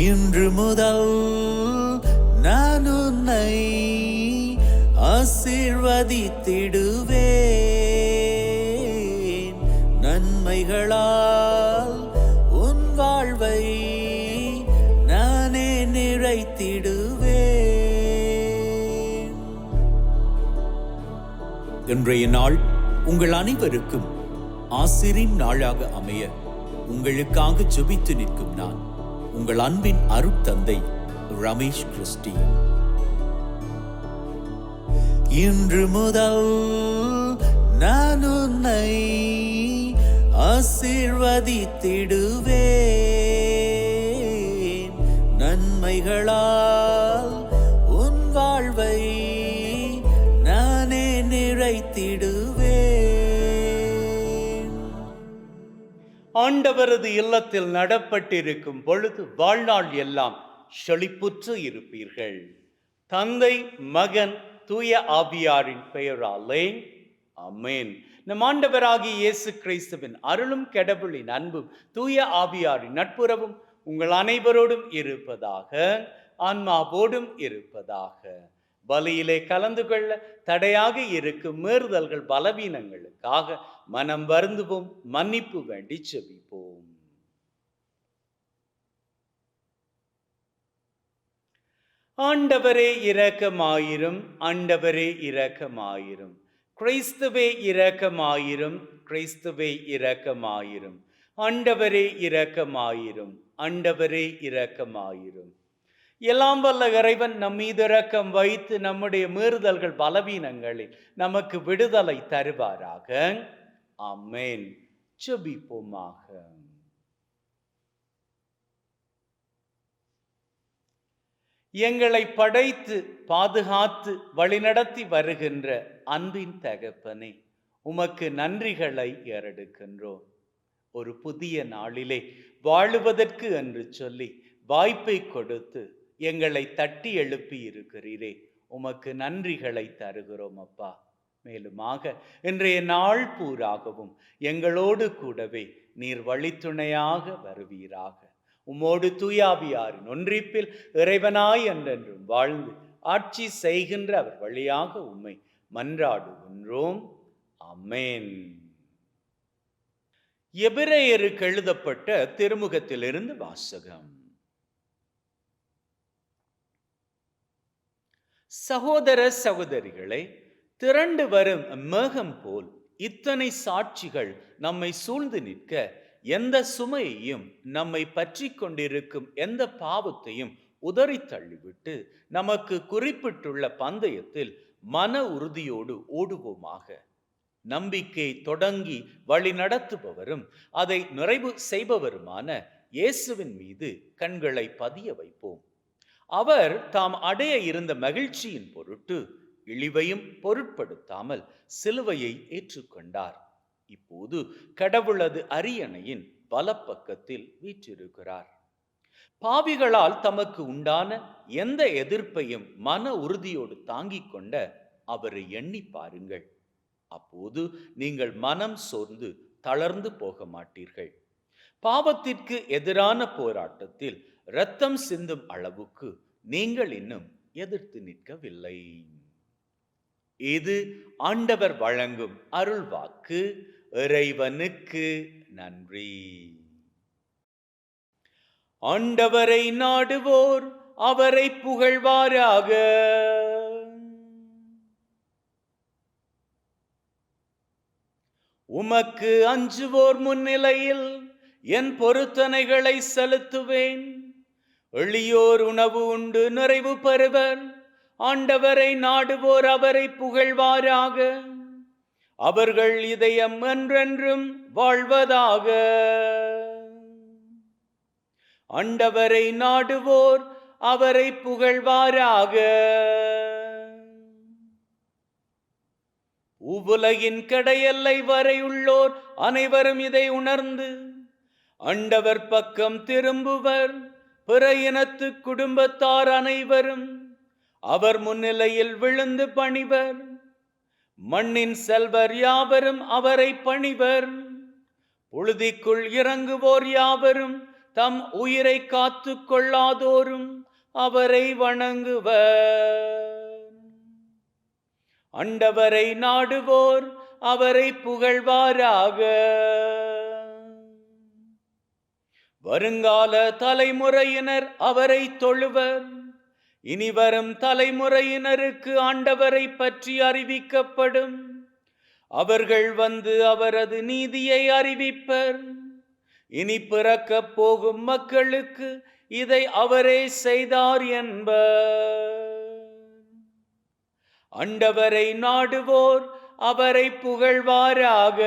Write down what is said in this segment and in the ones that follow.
இன்று முதல் நான் உன்னை ஆசீர்வதித்திடுவேன். நன்மைகளால் உன் வாழ்வை நானே நிறைத்திடுவேன். இன்றைய நாள் உங்கள் அனைவருக்கும் ஆசிரின் நாளாக அமைய உங்களுக்காக ஜெபித்து நிற்கும் நான் உங்கள் அன்பின் அருட்தந்தை ரமேஷ் கிறிஸ்டி. இன்று முதல் நான் உன்னை ஆசீர்வதித்திடுவேன். நன்மைகளால் உன் வாழ்வை நானே நிறைத்திடுவேன். ஆண்டவரது இல்லத்தில் நடப்பட்டிருக்கும் பொழுது வாழ்நாள் எல்லாம் செழிப்புற்று இருப்பீர்கள். தந்தை, மகன், தூய ஆவியாரின் பெயராலே ஆமென். நம் ஆண்டவராகிய இயேசு கிறிஸ்துவின் அருளும் கடவுளின் அன்பும் தூய ஆவியாரின் நட்புறவும் உங்கள் அனைவரோடும் இருப்பதாக, ஆன்மாவோடும் இருப்பதாக. பலியிலே கலந்து கொள்ள தடையாக இருக்கும் மீறுதல்கள், பலவீனங்களுக்காக மனம் வருந்துவோம், மன்னிப்பு வேண்டி செபிப்போம். ஆண்டவரே இரக்கமாயிரும், ஆண்டவரே இரக்கமாயிரும். கிறிஸ்துவே இரக்கமாயிரும், கிறிஸ்துவே இரக்கமாயிரும். ஆண்டவரே இரக்கமாயிரும், ஆண்டவரே இரக்கமாயிரும். எல்லாம் வல்ல இறைவன் நம் மீது இரக்கம் வைத்து நம்முடைய மீறுதல்கள், பலவீனங்களில் நமக்கு விடுதலை தருவாராக. ஆமென். ஜெபிப்போமாக. எங்களை படைத்து பாதுகாத்து வழிநடத்தி வருகின்ற அன்பின் தகப்பனே, உமக்கு நன்றிகளை ஏறெடுக்கின்றோம். ஒரு புதிய நாளிலே வாழுவதற்கு என்று சொல்லி வாய்ப்பை கொடுத்து எங்களை தட்டி எழுப்பி இருக்கிறீரே, உமக்கு நன்றிகளை தருகிறோம் அப்பா. மேலுமாக இன்றைய நாள் பூராகவும் எங்களோடு கூடவே நீர் வழித்துணையாக வருவீராக. உம்மோடு தூயாவியாரின் ஒன்றிப்பில் இறைவனாய் என்றென்றும் வாழ்ந்து ஆட்சி செய்கின்ற அவர் வழியாக உம்மை மன்றாடுகின்றோம். ஆமென். எபிரேயருக்கு எழுதப்பட்ட திருமுகத்திலிருந்து வாசகம். சகோதர சகோதரிகளே, திரண்டு வரும் மேகம் போல் இத்தனை சாட்சிகள் நம்மை சூழ்ந்து நிற்க, எந்த சுமையையும் நம்மை பற்றி கொண்டிருக்கும் எந்த பாவத்தையும் உதறி தள்ளிவிட்டு நமக்கு குறிப்பிட்டுள்ள பந்தயத்தில் மன உறுதியோடு ஓடுவோமாக. நம்பிக்கை தொடங்கி வழி நடத்துபவரும் அதை நிறைவு செய்பவருமான இயேசுவின் மீது கண்களை பதிய வைப்போம். அவர் தாம் அடைய இருந்த மகிழ்ச்சியின் பொருட்டு இழிவையும் பொருட்படுத்தாமல் சிலுவையை ஏற்றுக்கொண்டார். இப்போது கடவுளது அரியணையின் வலப்பக்கத்தில் வீற்றிருக்கிறார். பாவிகளால் தமக்கு உண்டான எந்த எதிர்ப்பையும் மன உறுதியோடு தாங்கிக் கொண்ட அவரை எண்ணி பாருங்கள். அப்போது நீங்கள் மனம் சோர்ந்து தளர்ந்து போக மாட்டீர்கள். பாவத்திற்கு எதிரான போராட்டத்தில் இரத்தம் சிந்தும் அளவுக்கு நீங்கள் இன்னும் எதிர்த்து நிற்கவில்லை. இது ஆண்டவர் வழங்கும் அருள்வாக்கு. இறைவனுக்கு நன்றி. ஆண்டவரை நாடுவோர் அவரை புகழ்வாராக. உமக்கு அஞ்சுவோர் முன்னிலையில் என் பொருத்தனைகளை செலுத்துவேன். எளியோர் உணவு உண்டு நிறைவு பெறுவர். ஆண்டவரை நாடுவோர் அவரை புகழ்வாராக. அவர்கள் இதயம் என்றென்றும் வாழ்வதாக. ஆண்டவரை நாடுவோர் அவரை புகழ்வாராக. உலகின் கடையெல்லை வரை உள்ளோர் அனைவரும் இதை உணர்ந்து ஆண்டவர் பக்கம் திரும்புவர். பிற இனத்து குடும்பத்தார் அனைவரும் அவர் முன்னிலையில் விழுந்து பணிவர். மண்ணின் செல்வர் யாவரும் அவரை பணிவர். புழுதிக்குள் இறங்குவோர் யாவரும் தம் உயிரை காத்து கொள்ளாதோரும் அவரை வணங்குவர். ஆண்டவரை நாடுவோர் அவரை புகழ்வாராக. வருங்கால தலைமுறையினர் அவரை தொழுவர். இனி வரும் தலைமுறையினருக்கு ஆண்டவரை பற்றி அறிவிக்கப்படும். அவர்கள் வந்து அவரது நீதியை அறிவிப்பர். இனி பிறக்கப் போகும் மக்களுக்கு இதை அவரே செய்தார் என்பர். ஆண்டவரை நாடுவோர் அவரை புகழ்வாராக.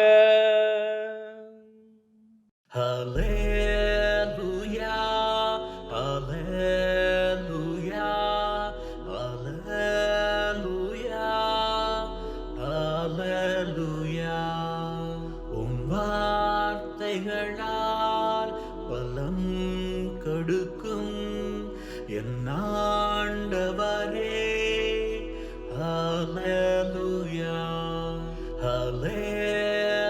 ஹல்லேலூயா, ஹல்லேலூயா, ஹல்லேலூயா, ஹல்லேலூயா. உம் வார்த்தைகளால் பலம் கொடுக்கும் என் ஆண்டவரே. ஹல்லேலூயா, ஹல்லேலூயா,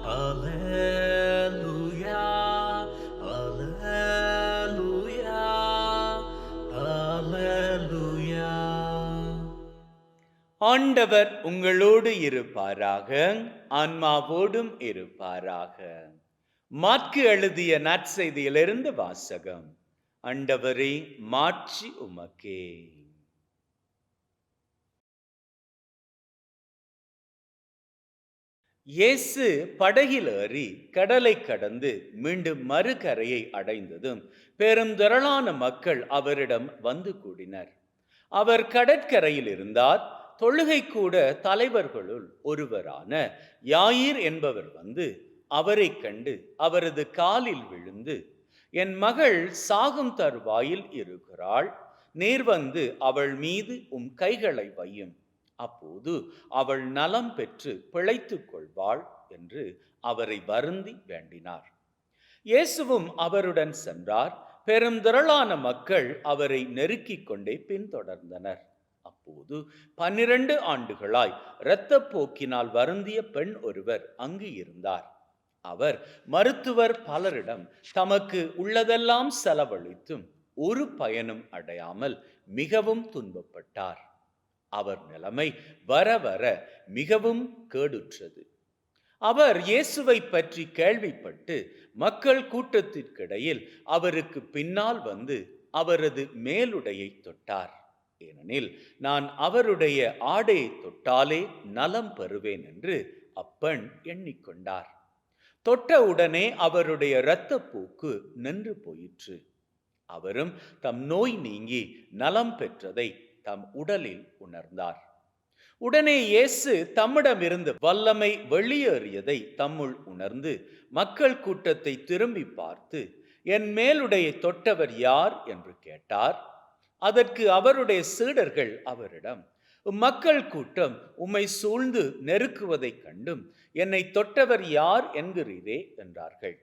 ஹல்லேலூயா, ஹல்லேலூயா, ஹல்லேலூயா. ஆண்டவர் உங்களோடு இருப்பாராக, ஆன்மாவோடும் இருப்பாராக. மாற்கு எழுதிய நற்செய்தியிலிருந்து வாசகம். ஆண்டவரே, மாட்சி உமக்கே. இயேசு படகில் ஏறி கடலை கடந்து மீண்டும் மறுகரையை அடைந்ததும் பெரும் திரளான மக்கள் அவரிடம் வந்து கூடினர். அவர் கடற்கரையில் இருந்தார். தொழுகை கூட தலைவர்களுள் ஒருவரான யாயிர் என்பவர் வந்து அவரை கண்டு அவரது காலில் விழுந்து, என் மகள் சாகும் தருவாயில் இருக்கிறாள். நீர் வந்து அவள் மீது உம் கைகளை வையும். அப்போது அவள் நலம் பெற்று பிழைத்துக் கொள்வாள் என்று அவரை வருந்தி வேண்டினார். இயேசுவும் அவருடன் சென்றார். பெரும் திரளான மக்கள் அவரை நெருக்கிக் கொண்டே பின்தொடர்ந்தனர். அப்போது 12 ஆண்டுகளாய் இரத்தப்போக்கினால் வருந்திய பெண் ஒருவர் அங்கு இருந்தார். அவர் மருத்துவர் பலரிடம் தமக்கு உள்ளதெல்லாம் செலவழித்தும் ஒரு பயனும் அடையாமல் மிகவும் துன்பப்பட்டார். அவர் நிலைமை வர வர மிகவும் கேடுற்றது. அவர் இயேசுவை பற்றி கேள்விப்பட்டு மக்கள் கூட்டத்திற்கிடையில் அவருக்கு பின்னால் வந்து அவரது மேலுடையை தொட்டார். ஏனெனில் நான் அவருடைய ஆடையை தொட்டாலே நலம் பெறுவேன் என்று அப்பெண் எண்ணிக்கொண்டார். தொட்டவுடனே அவருடைய இரத்தப்போக்கு நின்று போயிற்று. அவரும் தம் நோய் நீங்கி நலம் பெற்றதை தம் உடலில் உணர்ந்தார். உடனே இயேசு தம்மிடமிருந்து வல்லமை வெளியேறியதை தம்முள் உணர்ந்து மக்கள் கூட்டத்தை திரும்பி பார்த்து, என் மேலுடைய தொட்டவர் யார் என்று கேட்டார். அதற்கு அவருடைய சீடர்கள் அவரிடம், மக்கள் கூட்டம் உம்மை சூழ்ந்து நெருக்குவதைக் கண்டும் என்னை தொட்டவர் யார் என்கிறீரே என்றார்கள்.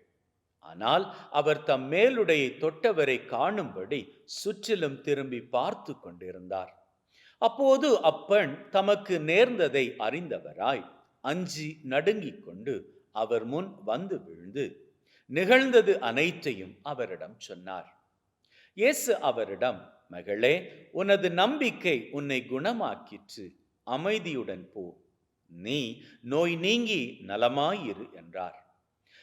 ஆனால் அவர் தம் மேலுடைய தொட்டவரை காணும்படி சுற்றிலும் திரும்பி பார்த்து கொண்டிருந்தார். அப்போது அப்பெண் தமக்கு நேர்ந்ததை அறிந்தவராய் அஞ்சி நடுங்கிக் கொண்டு அவர் முன் வந்து விழுந்து நிகழ்ந்தது அனைத்தையும் அவரிடம் சொன்னார். இயேசு அவரிடம், மகளே, உனது நம்பிக்கை உன்னை குணமாக்கிற்று. அமைதியுடன் போ. நீ நோய் நீங்கி நலமாயிரு என்றார்.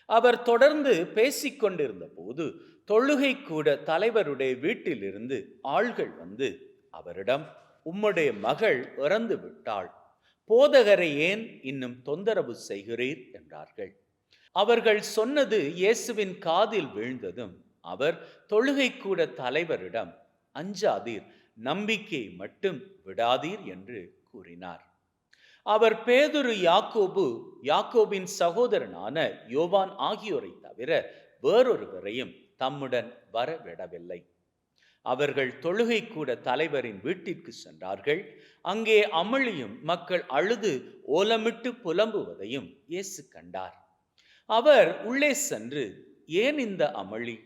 அவர் தொடர்ந்து பேசிக்கொண்டிருந்த போது தொழுகை கூட தலைவருடைய வீட்டிலிருந்து ஆள்கள் வந்து அவரிடம், உம்முடைய மகள் இறந்து விட்டாள். போதகரை ஏன் இன்னும் தொந்தரவு செய்கிறீர் என்றார்கள். அவர்கள் சொன்னது இயேசுவின் காதில் வீழ்ந்ததும் அவர் தொழுகை கூட தலைவரிடம், அஞ்சாதீர், நம்பிக்கை மட்டும் விடாதீர் என்று கூறினார். அவர் பேதுரு, யாக்கோபின் சகோதரனான யோவான் ஆகியோரை தவிர வேறொருவரையும் தம்முடன் வரவிடவில்லை. அவர்கள் தொழுகை கூட தலைவரின் வீட்டிற்கு சென்றார்கள். அங்கே அமளியும் மக்கள் அழுது ஓலமிட்டு புலம்புவதையும் இயேசு கண்டார். அவர் உள்ளே சென்று, ஏன் இந்த அமளி,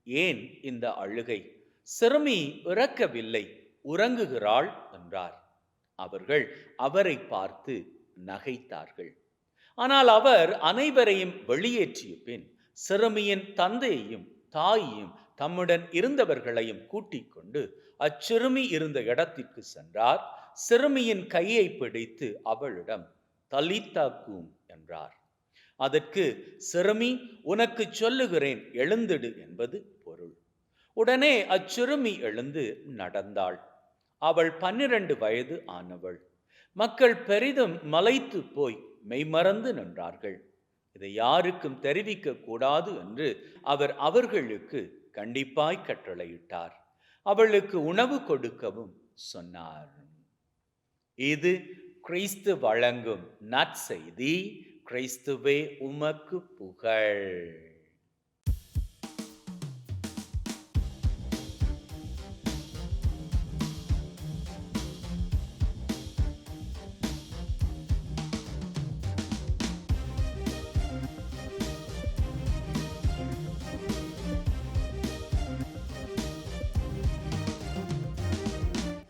ஏன் இந்த அழுகை? சிறுமி இறக்கவில்லை, உறங்குகிறாள் என்றார். அவர்கள் அவரை பார்த்து நகைத்தார்கள். ஆனால் அவர் அனைவரையும் வெளியேற்றிய பின் சிறுமியின் தந்தையையும் தாயையும் தம்முடன் இருந்தவர்களையும் கூட்டிக் கொண்டு அச்சிறுமி இருந்த இடத்திற்கு சென்றார். சிறுமியின் கையை பிடித்து அவளிடம் தலித்தா கூம் என்றார். அதற்கு சிறுமி, உனக்கு சொல்லுகிறேன், எழுந்திடு என்பது பொருள். உடனே அச்சிறுமி எழுந்து நடந்தாள். அவள் 12 வயது ஆனவள். மக்கள் பெரிதும் மலைத்து போய் மெய்மறந்து நின்றார்கள். இதை யாருக்கும் தெரிவிக்க கூடாது என்று அவர் அவர்களுக்கு கண்டிப்பாய் கட்டளையிட்டார். அவளுக்கு உணவு கொடுக்கவும் சொன்னார். இது கிறிஸ்து வழங்கும் நற்செய்தி. கிறிஸ்துவே உமக்கு புகழ்.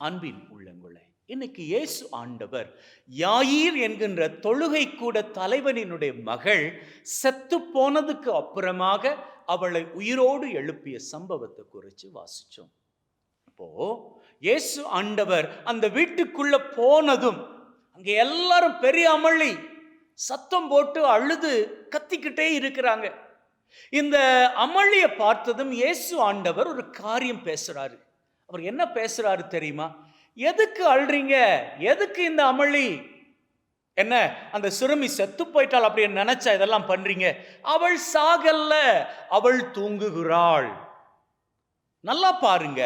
அன்பின் உள்ளங்களே, இன்னைக்கு இயேசு ஆண்டவர் யாயீர் என்கின்ற தொழுகை கூட தலைவனினுடைய மகள் செத்து போனதுக்கு அப்புறமாக அவளை உயிரோடு எழுப்பிய சம்பவத்தை குறித்து வாசிச்சோம். இப்போ இயேசு ஆண்டவர் அந்த வீட்டுக்குள்ள போனதும் அங்க எல்லாரும் பெரிய அமளி, சத்தம் போட்டு அழுது கத்திக்கிட்டே இருக்கிறாங்க. இந்த அமளியை பார்த்ததும் இயேசு ஆண்டவர் ஒரு காரியம் பேசுறாரு. அவர் என்ன பேசுறாரு தெரியுமா? எதுக்கு அழுறீங்க? எதுக்கு இந்த அமளி? என்ன, அந்த சிறுமி செத்து போயிட்டால் அப்படி நினைச்சா இதெல்லாம் பண்றீங்க? அவள் சாகல்ல, அவள் தூங்குகிறாள். நல்லா பாருங்க,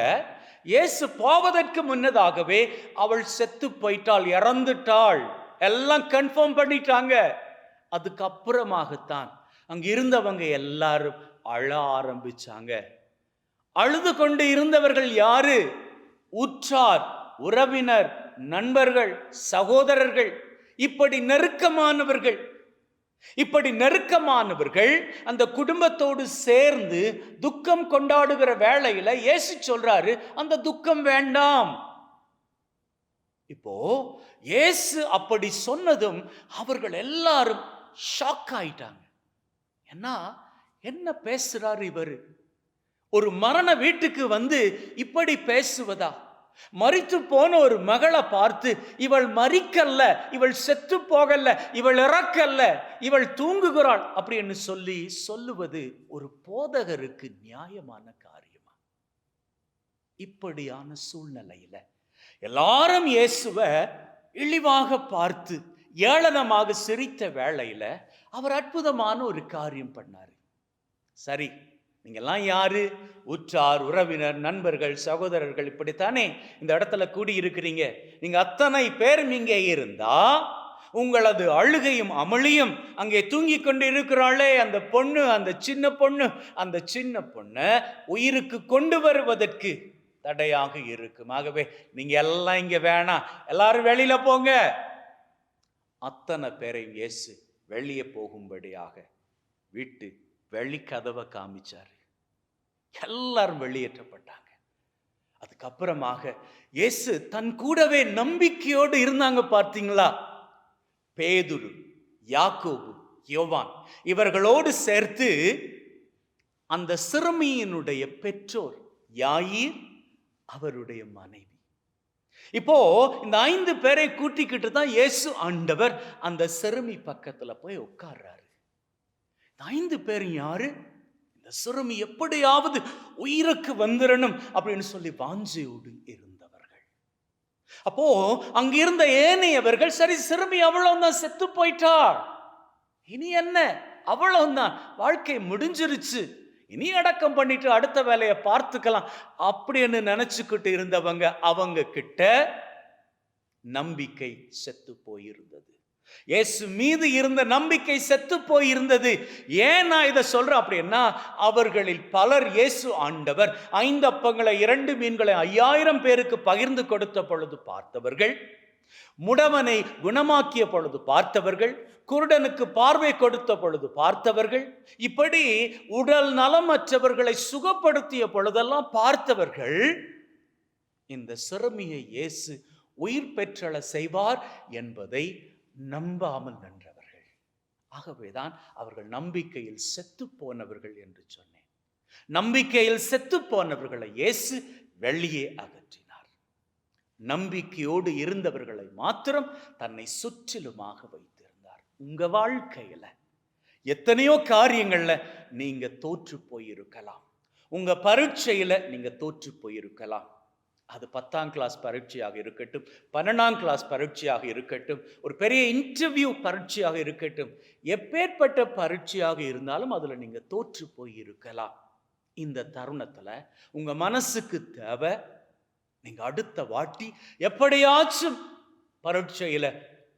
இயேசு போவதற்கு முன்னதாகவே அவள் செத்து போயிட்டாள், இறந்துட்டாள், எல்லாம் கன்ஃபார்ம் பண்ணிட்டாங்க. அதுக்கப்புறமாகத்தான் அங்க இருந்தவங்க எல்லாரும் அழ ஆரம்பிச்சாங்க. அழுது கொண்டு இருந்தவர்கள் யாரு? உற்றார், உறவினர், நண்பர்கள், சகோதரர்கள், இப்படி நெருக்கமானவர்கள் அந்த குடும்பத்தோடு சேர்ந்து துக்கம் கொண்டாடுகிற வேளையில இயேசு சொல்றாரு, அந்த துக்கம் வேண்டாம். இப்போ இயேசு அப்படி சொன்னதும் அவர்கள் எல்லாரும் ஷாக் ஆயிட்டாங்க. என்ன பேசுறாரு இவரு? ஒரு மரண வீட்டுக்கு வந்து இப்படி பேசுவதா? மரித்து போன ஒரு மகளை பார்த்து, இவள் மரிக்கல்ல, இவள் செத்து போகல்ல, இவள் இறக்கல்ல, இவள் தூங்குகிறாள் அப்படின்னு சொல்லுவது ஒரு போதகருக்கு நியாயமான காரியமா? இப்படியான சூழ்நிலையில எல்லாரும் இயேசுவை இழிவாக பார்த்து ஏளனமாக சிரித்த வேளையில அவர் அற்புதமான ஒரு காரியம் பண்ணாரு. சரி, நீங்கெல்லாம் யாரு? உற்றார், உறவினர், நண்பர்கள், சகோதரர்கள், இப்படித்தானே இந்த இடத்துல கூடி இருக்கிறீங்க. நீங்க அத்தனை பேரும் இங்கே இருந்தா உங்களது அழுகையும் அமளியும் அங்கே தூங்கி கொண்டு இருக்கிறாளே அந்த பொண்ணு, அந்த சின்ன பொண்ணு உயிருக்கு கொண்டு வருவதற்கு தடையாக இருக்கும். ஆகவே நீங்க எல்லாம் இங்க வேணாம், எல்லாரும் வெளியில போங்க. அத்தனை பேரையும் இயேசு வெளியே போகும்படியாக வீட்டு வெளிக்கதவை காமிச்சாரு. எல்லாரும் வெளியேற்றப்பட்டாங்க. அதுக்கப்புறமாக இயேசு தன் கூடவே நம்பிக்கையோடு இருந்தாங்க. பார்த்தீங்களா? பேதுரு, யாக்கோபு, யோவான் இவர்களோடு சேர்த்து அந்த சிறுமியினுடைய பெற்றோர் யாயீர், அவருடைய மனைவி. இப்போ இந்த 5 பேரை கூட்டிக்கிட்டு தான் இயேசு ஆண்டவர் அந்த சிறுமி பக்கத்துல போய் உட்கார்றாரு. 5 பேர் யாரு? இந்த சிறுமி எப்படியாவது உயிருக்கு வந்துடணும் அப்படின்னு சொல்லி வாஞ்சையோடு இருந்தவர்கள். அப்போ அங்க இருந்த ஏனையவர்கள், சரி சிறுமி அவ்வளவுதான், செத்து போயிட்டாள், இனி என்ன, அவ்வளவுதான், வாழ்க்கை முடிஞ்சிருச்சு, இனி அடக்கம் பண்ணிட்டு அடுத்த வேலையை பார்த்துக்கலாம் அப்படின்னு நினைச்சுக்கிட்டு இருந்தவங்க, அவங்க கிட்ட நம்பிக்கை செத்து போயிருந்தது. இயேசு மீது இருந்த நம்பிக்கை செத்து போயிருந்தது. ஏன் நான் இதை சொல்றேன் அப்படின்னா, அவர்களில் பலர் இயேசு ஆண்டவர் 5 அப்பங்களை 2 மீன்களை 5000 பேருக்கு பகிர்ந்து கொடுத்த பொழுது பார்த்தவர்கள், முடவனை குணமாக்கிய பொழுது பார்த்தவர்கள், குருடனுக்கு பார்வை கொடுத்த பொழுது பார்த்தவர்கள், இப்படி உடல் நலமற்றவர்களை சுகப்படுத்திய பொழுதெல்லாம் பார்த்தவர்கள், இந்த சிறுமியை இயேசு உயிர் பெற்றள செய்வார் என்பதை நம்பாமல் நின்றவர்கள். ஆகவேதான் அவர்கள் நம்பிக்கையில் செத்து போனவர்கள் என்று சொன்னேன். நம்பிக்கையில் செத்து போனவர்களை இயேசு வெளியே அகற்றினார். நம்பிக்கையோடு இருந்தவர்களை மாத்திரம் தன்னை சுற்றிலுமாக வைத்திருந்தார். உங்க வாழ்க்கையில எத்தனையோ காரியங்கள்ல நீங்க தோற்று போயிருக்கலாம். உங்க பரீட்சையில நீங்க தோற்று போயிருக்கலாம். அது 10ஆம் கிளாஸ் பரீட்சையாக இருக்கட்டும், 12ஆம் கிளாஸ் பரீட்சையாக இருக்கட்டும், ஒரு பெரிய இன்டர்வியூ பரீட்சையாக இருக்கட்டும், எப்பேற்பட்ட பரீட்சையாக இருந்தாலும் அதுல நீங்க தோற்று போயிருக்கலாம். இந்த தருணத்துல உங்க மனசுக்கு தேவை, நீங்க அடுத்த வாட்டி எப்படியாச்சும் பரீட்சையில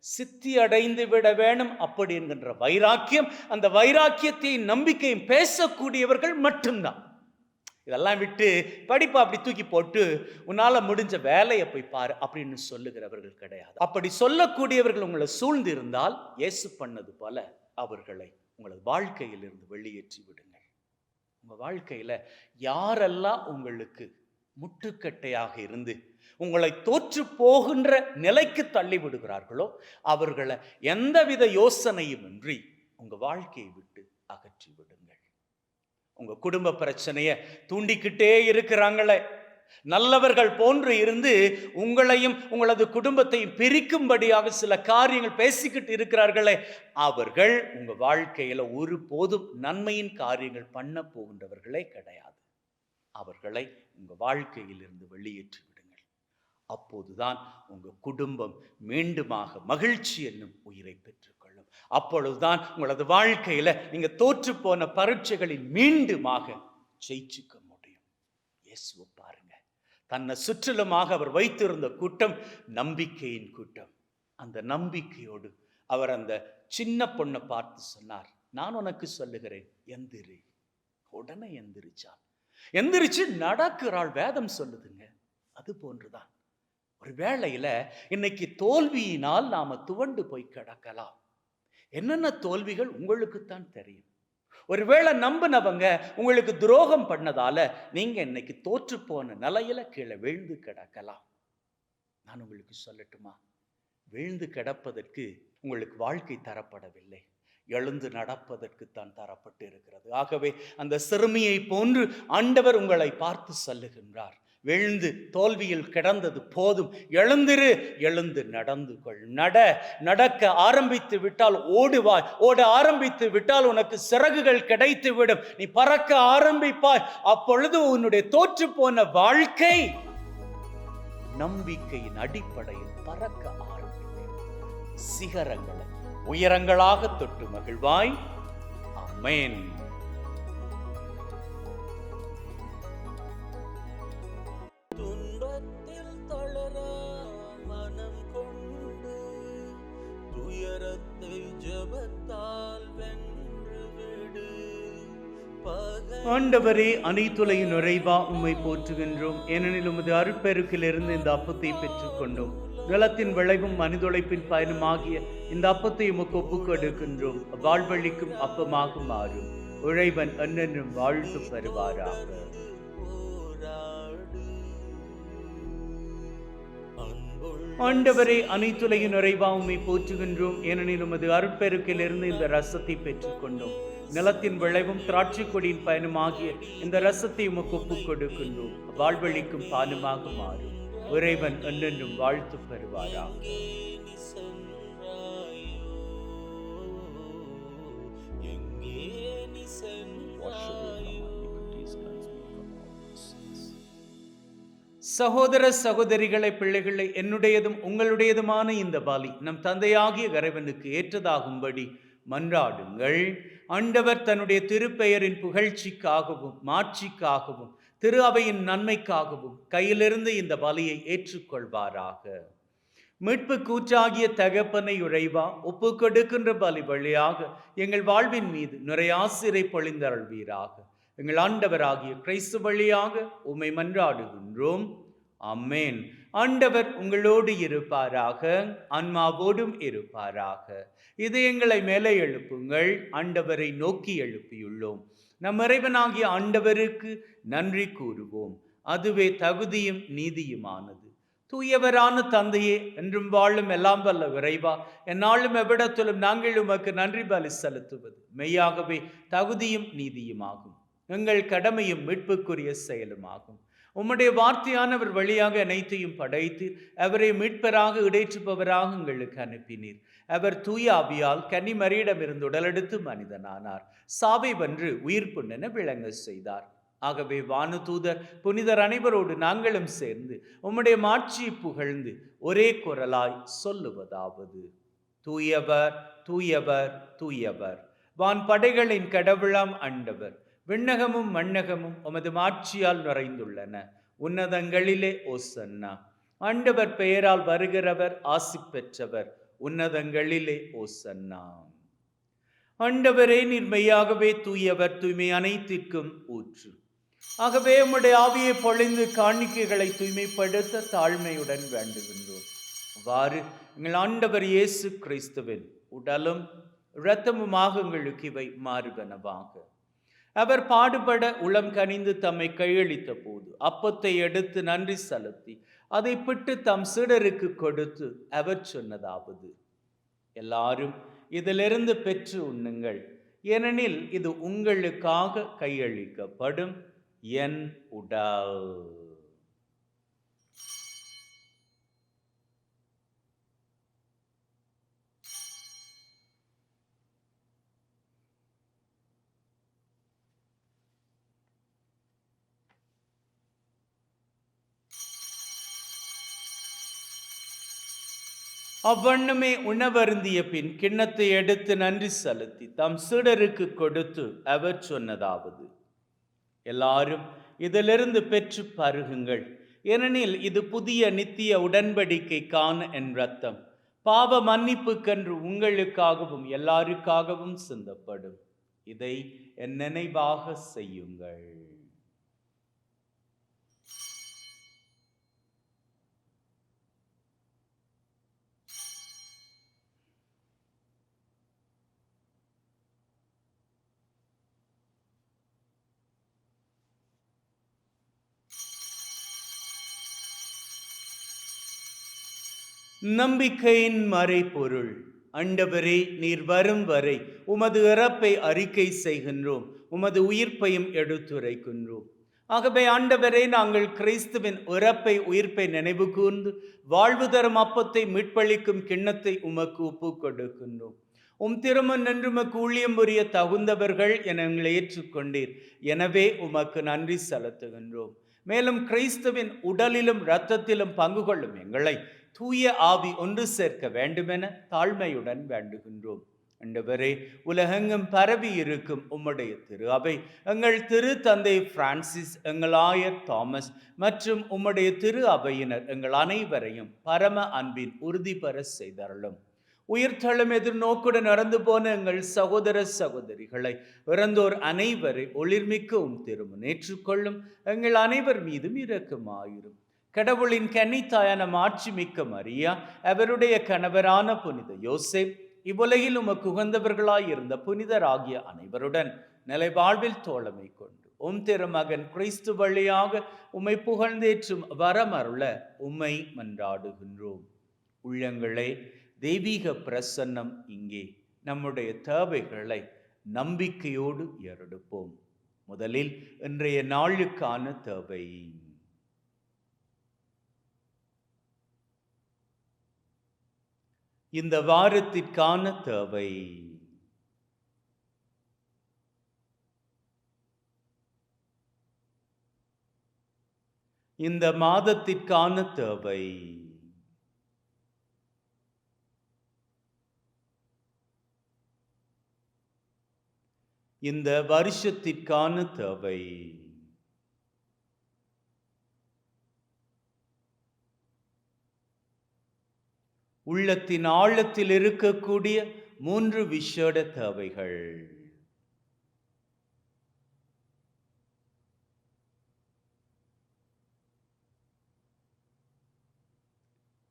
சித்தி அடைந்து விட வேணும் அப்படி என்கின்ற வைராக்கியம், அந்த வைராக்கியத்தையும் நம்பிக்கையும் பேசக்கூடியவர்கள் மட்டும்தான். இதெல்லாம் விட்டு படிப்பை அப்படி தூக்கி போட்டு உன்னால முடிஞ்ச வேலையை போய் பாரு அப்படின்னு சொல்லுகிறவர்கள் கிடையாது. அப்படி சொல்லக்கூடியவர்கள் உங்களை சூழ்ந்து இருந்தால் இயேசு பண்ணது போல அவர்களை உங்களது வாழ்க்கையில் இருந்து வெளியேற்றி விடுங்கள். உங்க வாழ்க்கையில யாரெல்லாம் உங்களுக்கு முட்டுக்கட்டையாக இருந்து உங்களை தோற்று போகின்ற நிலைக்கு தள்ளி விடுகிறார்களோ அவர்களை எந்தவித யோசனையும் இன்றி உங்க வாழ்க்கையை விட்டு அகற்றி விடுங்கள். உங்க குடும்ப பிரச்சனையை தூண்டிக்கிட்டே இருக்கிறாங்களே, நல்லவர்கள் போன்று இருந்து உங்களையும் உங்களது குடும்பத்தையும் பிரிக்கும்படியாக சில காரியங்கள் பேசிக்கிட்டு இருக்கிறார்களே, அவர்கள் உங்க வாழ்க்கையில ஒருபோதும் நன்மையின் காரியங்கள் பண்ண போகின்றவர்களே கிடையாது. அவர்களை உங்க வாழ்க்கையில் இருந்து வெளியேற்றி விடுங்கள். அப்போதுதான் உங்க குடும்பம் மீண்டுமாக மகிழ்ச்சி என்னும் உயிரை பெற்றுக்கொள்ளும். அப்பொழுதுதான் உங்களது வாழ்க்கையில நீங்க தோற்று போன பரீட்சைகளில் மீண்டுமாக ஜெயிச்சுக்க முடியும். இயேசுவை பாருங்க, தன்னை சுற்றிலுமாக அவர் வைத்திருந்த கூட்டம் நம்பிக்கையின் கூட்டம். அந்த நம்பிக்கையோடு அவர் அந்த சின்ன பொண்ணை பார்த்து சொன்னார், நான் உனக்கு சொல்லுகிறேன் எந்திரி. உடனே எந்திரிச்சான். எந்திரிச்சு நடக்கிறாள். வேதம் சொல்லுதுங்க. அது போன்றுதான் ஒரு வேளையில இன்னைக்கு தோல்வியினால் நாம துவண்டு போய் கிடக்கலாம். என்னென்ன தோல்விகள் உங்களுக்குத்தான் தெரியும். ஒருவேளை நம்பினவங்க உங்களுக்கு துரோகம் பண்ணதால நீங்க இன்னைக்கு தோற்று போன நிலையில கீழே வீழ்ந்து கிடக்கலாம். நான் உங்களுக்கு சொல்லட்டுமா, வீழ்ந்து கிடப்பதற்கு உங்களுக்கு வாழ்க்கை தரப்படவில்லை, எழுந்து நடப்பதற்கு தான் தரப்பட்டு இருக்கிறது. ஆகவே அந்த சிறுமியை போன்று ஆண்டவர் உங்களை பார்த்து சொல்லுகின்றார், விழுந்து தோல்வியில் கிடந்தது போதும், எழுந்திரு, எழுந்து நடந்து கொள். நடக்க ஆரம்பித்து விட்டால் ஓடுவாய், ஓட ஆரம்பித்து விட்டால் உனக்கு சிறகுகள் கிடைத்து விடும், நீ பறக்க ஆரம்பிப்பாய். அப்பொழுது உன்னுடைய தோற்று போன வாழ்க்கை நம்பிக்கையின் அடிப்படையில் பறக்க ஆரம்பிக்கும். சிகரங்களை உயரங்களாக தொட்டு மகிழ்வாய். ஆமென். துன்பத்தில் தளர மனம் கொண்டு துயரத்தை ஜெபத்தால் வென்று விடு. ஆண்டவரே, அனைத்துலகின் நிறைவா உம்மை போற்றுகின்றோம். ஏனெனில் உமது அருட்பெருக்கிலிருந்து இந்த அப்பத்தை பெற்றுக் கொண்டோம். நிலத்தின் விளைவும் மனிதொழைப்பின் பயனுமாகிய இந்த அப்பத்தை உமக்கு ஒப்புக் கொடுக்கின்றோம். வாழ்வழிக்கும் அப்பமாக மாறும். உழைவன் என்னென்றும் வாழ்த்து பெறுவாராக. ஆண்டவரே, அனைத்துலகின் நிறைவா உம்மை போற்றுகின்றோம். ஏனெனில் உமது அருட்பெருக்கிலிருந்து இந்த ரசத்தை பெற்றுக் கொண்டோம். நிலத்தின் விளைவும் திராட்சை கொடியின் பயனுமாகிய இந்த ரசத்தை உமக்கு ஒப்புக் கொடுக்கின்றோம். வாழ்வழிக்கும் பாலுமாக மாறும். இறைவன் என்னென்றும் வாழ்த்து பெறுவாராக. சகோதர சகோதரிகளை, பிள்ளைகளை, என்னுடையதும் உங்களுடையதுமான இந்த பலி நம் தந்தையாகிய இறைவனுக்கு ஏற்றதாகும்படி மன்றாடுங்கள். ஆண்டவர் தன்னுடைய திருப்பெயரின் புகழ்ச்சிக்காகவும் மாட்சிக்காகவும் திரு அவையின் நன்மைக்காகவும் கையிலிருந்து இந்த பலியை ஏற்றுக்கொள்வாராக. மீட்பு கூற்றாகிய தகப்பனை இறைவா, ஒப்பு கொடுக்கின்ற பலி வழியாக எங்கள் வாழ்வின் மீது நிறைய ஆசிரை பொழிந்தருள்வீராக. எங்கள் ஆண்டவராகிய கிறிஸ்து வழியாக உம்மை மன்றாடுகின்றோம். ஆமென். ஆண்டவர் உங்களோடு இருப்பாராக, ஆன்மாவோடும் இருப்பாராக. இதயங்களை மேலே எழுப்புங்கள். ஆண்டவரை நோக்கி எழுப்பியுள்ளோம். நம் இறைவனாகிய ஆண்டவருக்கு நன்றி கூறுவோம். அதுவே தகுதியும் நீதியுமானது. தூயவரான தந்தையே, என்றும் வாழும் எல்லாம் வல்ல இறைவா, எந்நாளும் எவ்விடத்திலும் நாங்கள் உமக்கு நன்றி பலி செலுத்துவது மெய்யாகவே தகுதியும் நீதியுமாகும். எங்கள் கடமையும் மீட்புக்குரிய செயலுமாகும். உம்முடைய வார்த்தையானவர் வழியாக அனைத்தையும் படைத்து அவரை மீட்பராக இடைற்றுபவராக எங்களுக்கு அனுப்பினீர். அவர் தூய ஆவியால் கன்னிமரியிடமிருந்து உடலெடுத்து மனிதனானார். சாவை வென்று உயிர்ப்புண்ணென விளங்க செய்தார். ஆகவே வானுதூதர் புனிதர் அனைவரோடு நாங்களும் சேர்ந்து உம்முடைய மாட்சியை புகழ்ந்து ஒரே குரலாய் சொல்லுவதாவது: தூயவர், தூயவர், தூயவர், வான் படைகளின் கடவுளாம் ஆண்டவர், விண்ணகமும் மண்ணகமும் உமது மாட்சியால் நிறைந்துள்ளன. உன்னதங்களிலே ஓசன்னா. ஆண்டவர் பெயரால் வருகிறவர் ஆசி பெற்றவர். உன்னதங்களிலே ஓசன்னா. ஆண்டவரே, நீர் மெய்யாகவே தூயவர், தூய்மை அனைத்திற்கும் ஊற்று. ஆகவே உம்முடைய ஆவியை பொழிந்து காணிக்கைகளை தூய்மைப்படுத்த தாழ்மையுடன் வேண்டுகின்றோம். அவ்வாறு எங்கள் ஆண்டவர் இயேசு கிறிஸ்துவின் உடலும் இரத்தமுமாக எங்களுக்கு இவை மாறுவனவாக. அவர் பாடுபட உளம் கனிந்து தம்மை கையளித்த போது அப்பத்தை எடுத்து நன்றி செலுத்தி அதை பிட்டு தம் சீடருக்கு கொடுத்து அவர் சொன்னதாவது: எல்லாரும் இதிலிருந்து பெற்று உண்ணுங்கள், ஏனெனில் இது உங்களுக்காக கையளிக்கப்படும் என் உடல். அவ்வண்ணமே உணவருந்திய பின் கிண்ணத்தை எடுத்து நன்றி செலுத்தி தம் சீடருக்கு கொடுத்து அவர் சொன்னதாவது: எல்லாரும் இதிலிருந்து பெற்று பருகுங்கள், ஏனெனில் இது புதிய நித்திய உடன்படிக்கைக்கான என் இரத்தம், பாவ மன்னிப்புக்கென்று உங்களுக்காகவும் எல்லாருக்காகவும் சிந்தப்படும். இதை என் நினைவாக செய்யுங்கள். நம்பிக்கையின் மறைபொருள். ஆண்டவரே, நீர் வரும் வரை உமது இறப்பை அறிக்கை செய்கின்றோம், உமது உயிர்ப்பையும் எடுத்துரைக்கின்றோம். ஆகவே ஆண்டவரே, நாங்கள் கிறிஸ்துவின் இறப்பை உயிர்ப்பை நினைவு கூர்ந்து வாழ்வு தரும் அப்பத்தை மீட்பளிக்கும் கிண்ணத்தை உமக்கு ஒப்பு கொடுக்கின்றோம். உம் திருமண் நின்று உமக்கு ஊழியம் புரிய தகுந்தவர்கள் என எங்களை ஏற்றுக்கொண்டீர். எனவே உமக்கு நன்றி செலுத்துகின்றோம். மேலும் கிறிஸ்துவின் உடலிலும் இரத்தத்திலும் பங்கு கொள்ளும் எங்களை தூய ஆவி ஒன்று சேர்க்க வேண்டுமென தாழ்மையுடன் வேண்டுகின்றோம். ஆண்டவரே, உலகெங்கும் பரவி இருக்கும் உம்முடைய திரு அவை, எங்கள் திரு தந்தை பிரான்சிஸ், எங்கள் ஆயர் தாமஸ் மற்றும் உம்முடைய திரு அவையினர் எங்கள் அனைவரையும் பரம அன்பின் உறுதி பெற செய்தருளும். உயிர்த்தெழும் எதிர்நோக்குடன் நடந்து போன எங்கள் சகோதர சகோதரிகளை, இறந்தோர் அனைவரை ஒளிர்மிக்க உம் திருமுன் ஏற்றுக்கொள்ளும். எங்கள் அனைவர் மீதும் இரக்கமாயிரும். கடவுளின் கன்னித்தாயான மாட்சி மிக்க மரியா, அவருடைய கணவரான புனித யோசேப், இவ்வுலகில் உமக்கு உகந்தவர்களாய் இருந்த புனிதராகிய அனைவருடன் நிலை வாழ்வில் தோழமை கொண்டு உம் திருமகன் கிறிஸ்து வழியாக உம்மை புகழ்ந்தேற்றும் வரமருள உம்மை மன்றாடுகின்றோம். உள்ளங்களே, தெய்வீக பிரசன்னம் இங்கே. நம்முடைய தேவைகளை நம்பிக்கையோடு ஏறெடுப்போம். முதலில் இன்றைய நாளுக்கான தேவை. இந்த வாரத்திற்கான தேவை. இந்த மாதத்திற்கான தேவை. இந்த வருஷத்திற்கான தேவை. உள்ளத்தின் ஆழத்தில் இருக்கக்கூடிய 3 விசேட தேவைகள்.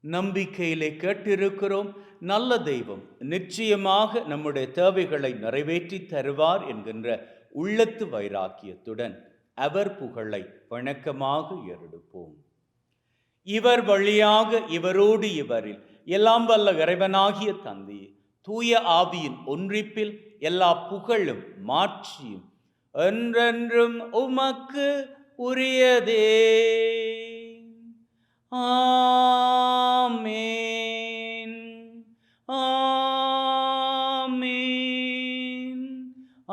நம்பிக்கையிலே கேட்டிருக்கிறோம். நல்ல தெய்வம் நிச்சயமாக நம்முடைய தேவைகளை நிறைவேற்றி தருவார் என்கின்ற உள்ளத்து வைராக்கியத்துடன் அவர் புகழை வணக்கமாக ஏறெடுப்போம். இவர் வழியாக இவரோடு இவரில் எல்லாம் வல்ல இறைவனாகிய தந்தையே, தூய ஆவியின் ஒன்றிப்பில் எல்லா புகழும் மாட்சியும் என்றென்றும் உமக்கு உரியதே. ஆமென். ஆமென்.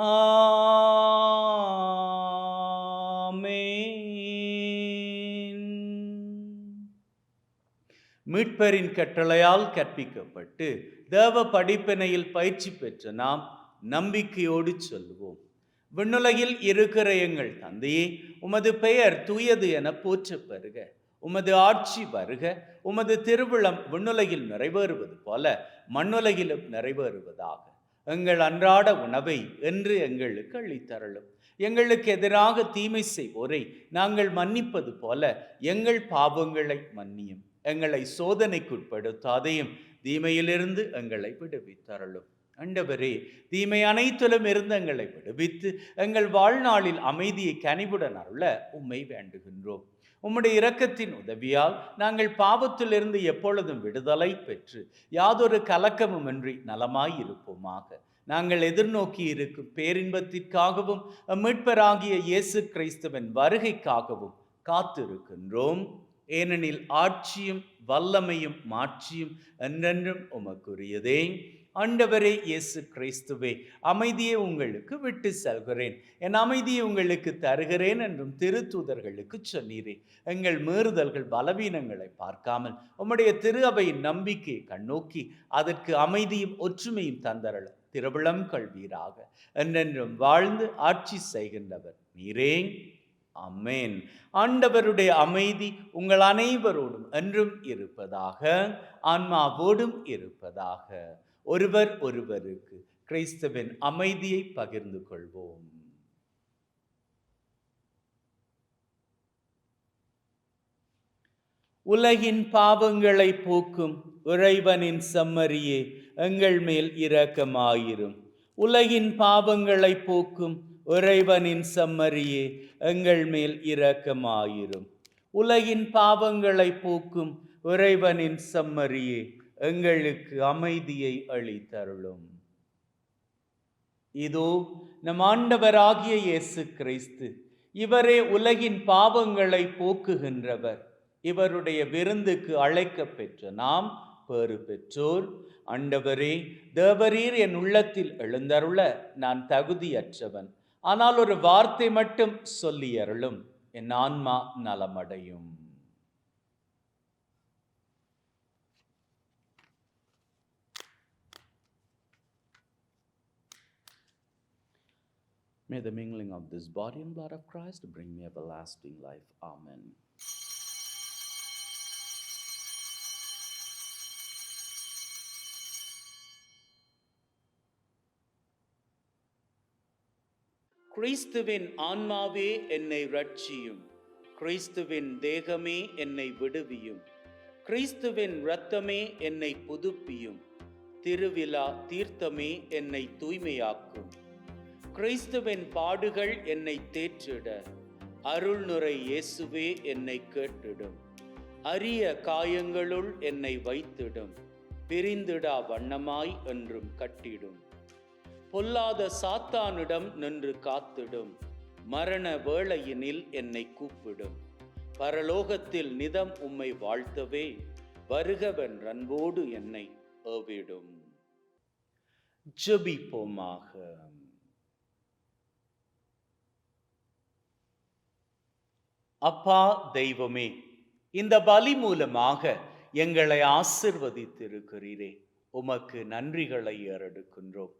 ஆமென். மீட்பரின் கட்டளையால் கற்பிக்கப்பட்டு தேவ படிப்பினையில் பயிற்சி பெற்ற நாம் நம்பிக்கையோடு சொல்லுவோம். விண்ணுலகில் இருக்கிற எங்கள் தந்தையே, உமது பெயர் தூயது என போற்றப் பெறுக. உமது ஆட்சி வருக. உமது திருவிழம் விண்ணுலகில் நிறைவேறுவது போல மண்ணுலகிலும் நிறைவேறுவதாக. எங்கள் அன்றாட உணவை என்று எங்களுக்கு அளித்தருளும். எங்களுக்கு எதிராக தீமை செய்வோரை நாங்கள் மன்னிப்பது போல எங்கள் பாவங்களை மன்னியும். எங்களை சோதனைக்குட்படுத்தாதையும் தீமையிலிருந்து எங்களை விடுவித்தருளும். ஆண்டவரே, தீமை அனைத்திலும் இருந்து எங்களை விடுவித்து எங்கள் வாழ்நாளில் அமைதியை கனிவுடன் அருள உம்மை வேண்டுகின்றோம். உம்முடைய இரக்கத்தின் உதவியால் நாங்கள் பாவத்திலிருந்து எப்பொழுதும் விடுதலை பெற்று யாதொரு கலக்கமுமின்றி நலமாயிருப்போமாக. நாங்கள் எதிர்நோக்கி இருக்கும் பேரின்பத்திற்காகவும் மீட்பராகிய இயேசு கிறிஸ்துவின் வருகைக்காகவும் காத்திருக்கின்றோம். ஏனெனில் ஆட்சியும் வல்லமையும் மாட்சியும் என்றென்றும் உமக்குரியதே. ஆண்டவரே இயேசு கிறிஸ்துவே, அமைதியை உங்களுக்கு விட்டு செல்கிறேன், என் அமைதியை உங்களுக்கு தருகிறேன் என்றும் திருத்தூதர்களுக்கு சொன்னீரே. எங்கள் மீறுதல்கள் பலவீனங்களை பார்க்காமல் உம்முடைய திரு அவையின் நம்பிக்கையை கண்ணோக்கி அதற்கு அமைதியும் ஒற்றுமையும் தந்தரள திருவிழம் கொள்வீராக. என்றென்றும் வாழ்ந்து ஆட்சி செய்கின்றவர் நீரே. ஆமென். ஆண்டவருடைய அமைதி உங்கள் அனைவரோடும் என்றும் இருப்பதாக, ஆன்மாவோடும் இருப்பதாக. ஒருவர் ஒருவருக்கு கிறிஸ்துவின் அமைதியை பகிர்ந்து கொள்வோம். உலகின் பாவங்களை போக்கும் இறைவனின் செம்மறியே, எங்கள் மேல் இரக்கமாயிரும். உலகின் பாவங்களை போக்கும் இறைவனின் செம்மறியே, எங்கள் மேல் இரக்கமாயிரும். உலகின் பாவங்களை போக்கும் இறைவனின் செம்மறியே, எங்களுக்கு அமைதியை அளித்தருளும். இதோ நம் ஆண்டவராகிய இயேசு கிறிஸ்து, இவரே உலகின் பாவங்களை போக்குகின்றவர். இவருடைய விருந்துக்கு அழைக்க பெற்ற நாம் பேறு பெற்றோர். ஆண்டவரே, தேவரீர் என் உள்ளத்தில் எழுந்தருள நான் தகுதியற்றவன். ஆனால் ஒரு வார்த்தை மட்டும் சொல்லி அருளும், என் ஆன்மா நலமடையும். May the mingling of this body and blood of Christ bring me everlasting life. Amen. கிறிஸ்துவின் ஆன்மாவே என்னை ரட்சியும். கிறிஸ்துவின் தேகமே என்னை விடுவியும். கிறிஸ்துவின் இரத்தமே என்னை புதுப்பியும். திருவிழா தீர்த்தமே என்னை தூய்மையாக்கும். கிறிஸ்துவின் பாடுகள் என்னை தேற்றிட, அருள்நுரை இயேசுவே என்னை கேட்டிடும். அரிய காயங்களுள் என்னை வைத்திடும். பிரிந்திடா வண்ணமாய் என்றும் கட்டிடும். பொல்லாத சாத்தானிடம் நின்று காத்திடும். மரண வேளையினில் என்னை கூப்பிடும். பரலோகத்தில் நிதம் உம்மை வாழ்த்தவே வருகவன் அன்போடு என்னை ஏவிடும். ஜெபிப்போமாக. அப்பா தெய்வமே, இந்த பலி மூலமாக எங்களை ஆசிர்வதித்திருக்கிறீரே, உமக்கு நன்றிகளை ஏறெடுக்கின்றோம்.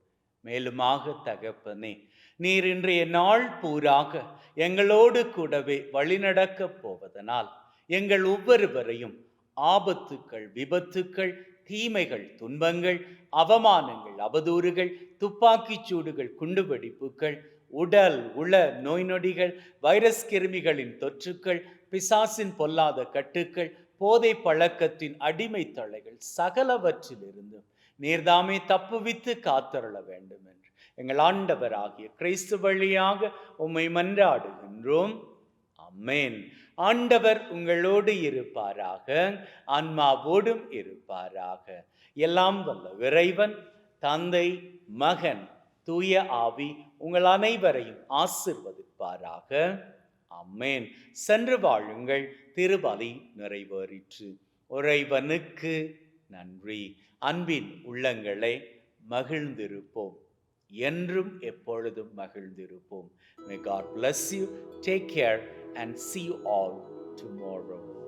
மேலுமாக தகப்பனே, நீர் இன்றைய நாள் பூராக எங்களோடு கூடவே வழிநடக்கப் போவதனால் எங்கள் ஒவ்வொருவரையும் ஆபத்துக்கள், விபத்துக்கள், தீமைகள், துன்பங்கள், அவமானங்கள், அவதூறுகள், துப்பாக்கிச் சூடுகள், குண்டுவெடிப்புகள், உடல் உள நோய் நொடிகள், வைரஸ் கிருமிகளின் தொற்றுக்கள், பிசாசின் பொல்லாத கட்டுக்கள், போதை பழக்கத்தின் அடிமை தலைகள் சகலவற்றிலிருந்தும் நீர்தாமே தப்புவித்து காத்தருள வேண்டும் என்று எங்கள் ஆண்டவராகிய கிறிஸ்து வழியாக உம்மை மன்றாடுகின்றோம். ஆமென். ஆண்டவர் உங்களோடு இருப்பாராக, ஆன்மாவோடும் இருப்பாராக. எல்லாம் வல்ல இறைவன் தந்தை, மகன், தூய ஆவி உங்கள் அனைவரையும் ஆசிர்வதிப்பாராக. ஆமென். சென்று வாழுங்கள். திருபலி நிறைவேறிற்று. இறைவனுக்கு நன்றி. அன்பின் உள்ளங்களே, மகிழ்ந்திருப்போம். என்றும் எப்பொழுதும் மகிழ்ந்திருப்போம். May God bless you. Take care and see you all tomorrow.